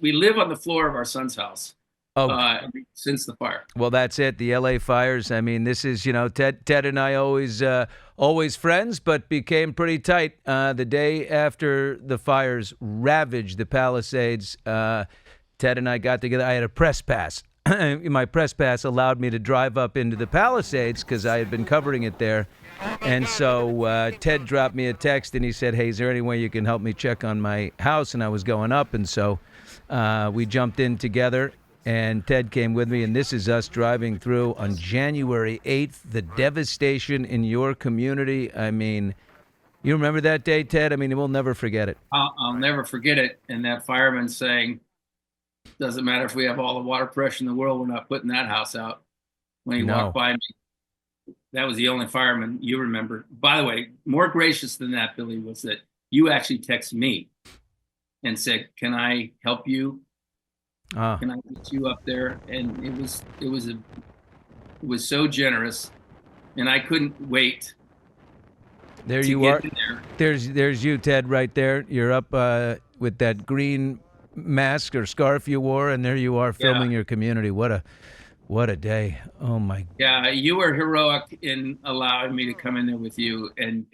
We live on the floor of our son's house Oh, since the fire. well, that's it. The L.A. fires. I mean, this is Ted and I always friends, but became pretty tight the day after the fires ravaged the Palisades. Ted and I got together. I had a press pass. My press pass allowed me to drive up into the Palisades because I had been covering it there. And so Ted dropped me a text and he said, "Hey, is there any way you can help me check on my house?" And I was going up, and so we jumped in together. And Ted came with me, and this is us driving through on January 8th, the devastation in your community. I mean, you remember that day, Ted? I mean, we'll never forget it. I'll never forget it. And that fireman saying, "Doesn't matter if we have all the water pressure in the world, we're not putting that house out." When he walked No. by me, that was the only fireman you remember. By the way, more gracious than that, Billy, was that you actually texted me and said, "Can I help you? Ah, Can I get you up there?" And it was so generous, and I couldn't wait there to you get are. in there. There's you, Ted, right there. You're up with that green mask or scarf you wore, and there you are Yeah, filming your community. What a day! Oh my. yeah, you were heroic in allowing me to come in there with you, and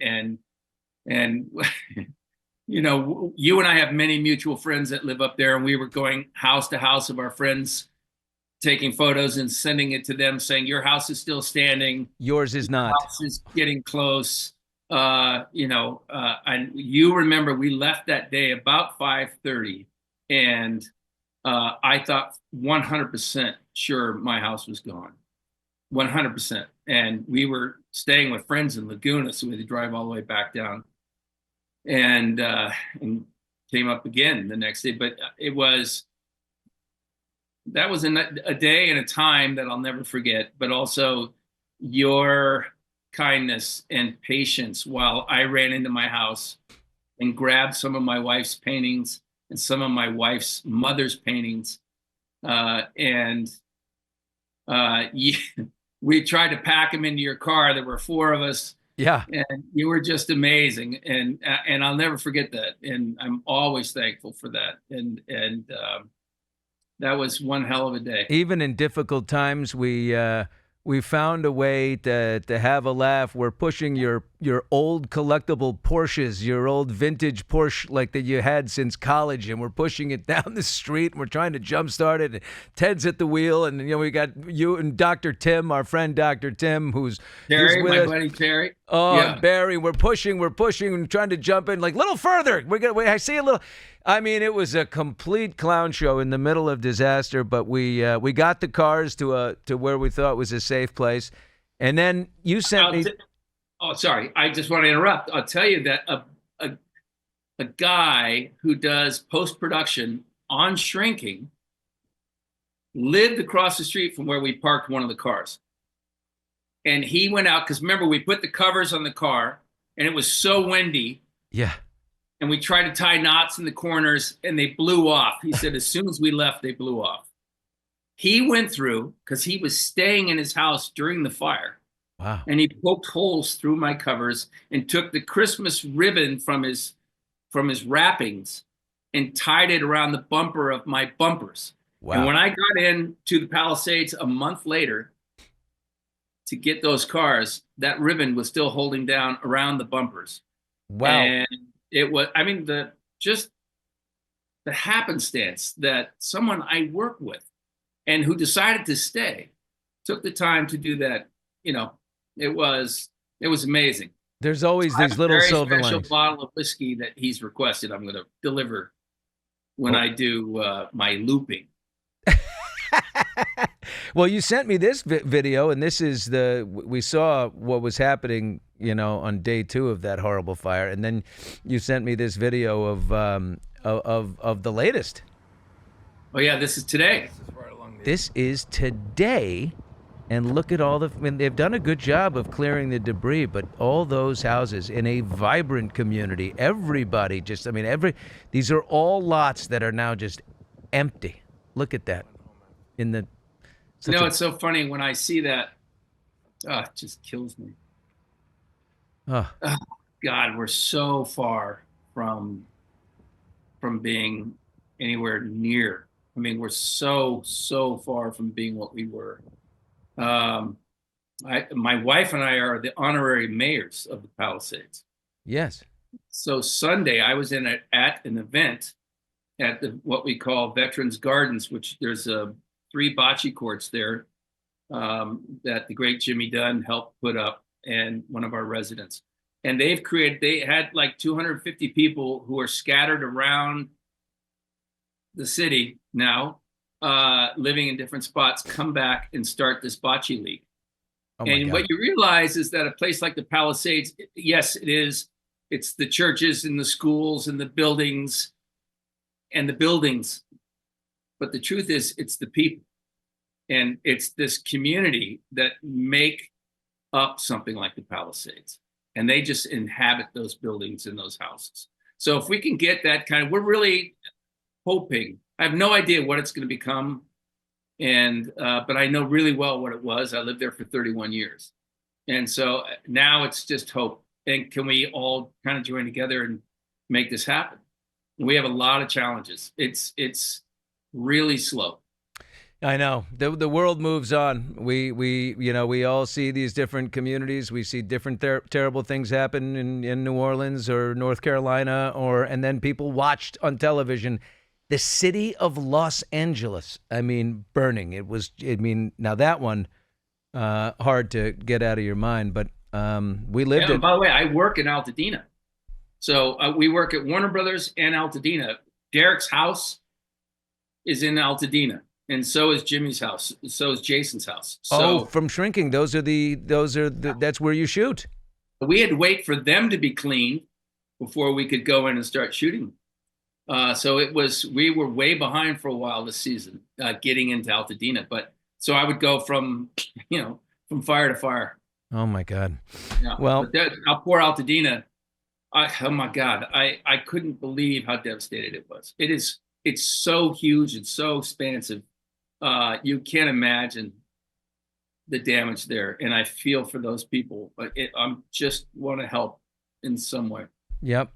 you and I have many mutual friends that live up there, and we were going house to house of our friends, taking photos and sending it to them, saying, "Your house is still standing. Yours is not. House is getting close." And you remember we left that day about 5:30, and I thought 100% sure my house was gone, 100%. And we were staying with friends in Laguna, so we had to drive all the way back down, and came up again the next day. But that was a day and a time that I'll never forget. But also your kindness and patience while I ran into my house and grabbed some of my wife's paintings and some of my wife's mother's paintings, and you, we tried to pack them into your car. There were four of us, Yeah. and you were just amazing, and I'll never forget that, and I'm always thankful for that, and that was one hell of a day. Even in difficult times, we found a way to have a laugh. We're pushing your old collectible Porsches, your old vintage Porsche like that you had since college, and we're pushing it down the street. And we're trying to jumpstart it. And Ted's at the wheel, and we got you and Dr. Tim, our friend Dr. Tim, who's Terry, with my us. buddy Terry. Oh, and Yeah. Barry, we're pushing, and trying to jump in like a little further. I see a little. I mean, it was a complete clown show in the middle of disaster. But we got the cars to where we thought was a safe place, and then you sent me. Oh, sorry. I just want to interrupt. I'll tell you that a, a guy who does post production on Shrinking lived across the street from where we parked one of the cars. And he went out because remember, we put the covers on the car and it was so windy. Yeah. And we tried to tie knots in the corners and they blew off. He said, as soon as we left, they blew off. He went through because he was staying in his house during the fire. Wow. And he poked holes through my covers and took the Christmas ribbon from his wrappings and tied it around the bumper of my bumpers. And Wow. when I got into the Palisades a month later to get those cars, that ribbon was still holding down around the bumpers. Wow. And it was, I mean, just the happenstance that someone I work with and who decided to stay took the time to do that, it was amazing. There's always I have these a little very silver special linings. bottle of whiskey that he's requested. I'm going to deliver when I do my looping. Well, you sent me this video, and this is we saw what was happening, on day 2 of that horrible fire, and then you sent me this video of the latest. Oh yeah, this is today. This is today, and look at I mean, they've done a good job of clearing the debris, but all those houses in a vibrant community, everybody just, I mean, these are all lots that are now just empty. Look at that. In the such a It's so funny when I see that. Oh, it just kills me. oh, Oh, God, we're so far from being anywhere near. I mean, we're so far from being what we were. Um, my wife and I are the honorary mayors of the Palisades. Yes. So Sunday, I was at an event at what we call Veterans Gardens, which there's three bocce courts there that the great Jimmy Dunn helped put up, and one of our residents. And they had like 250 people who are scattered around the city now, living in different spots, come back and start this bocce league. Oh my And God. what you realize is that a place like the Palisades, yes, it is. It's the churches and the schools and the buildings and the buildings. But the truth is, it's the people. And it's this community that make up something like the Palisades. And they just inhabit those buildings and those houses. So if we can get that kind of, we're really hoping. I have no idea what it's going to become. But I know really well what it was. I lived there for 31 years. And so now it's just hope. And can we all kind of join together and make this happen? We have a lot of challenges. It's really slow. I know the world moves on. We all see these different communities. We see different terrible things happen in New Orleans or North Carolina, and then people watched on television the city of Los Angeles. I mean, burning. Now that one hard to get out of your mind, but we lived it. By the way, I work in Altadena, so we work at Warner Brothers and Altadena. Derek's house is in Altadena. And so is Jimmy's house. So is Jason's house. So from Shrinking, that's where you shoot. we had to wait for them to be cleaned before we could go in and start shooting. So we were way behind for a while this season, getting into Altadena. But so I would go from fire to fire. Oh my God. Yeah. Well, I'll pour Altadena. Oh my God. I couldn't believe how devastated it was. It's so huge. It's so expansive. You can't imagine the damage there. And I feel for those people, but I just want to help in some way. Yep.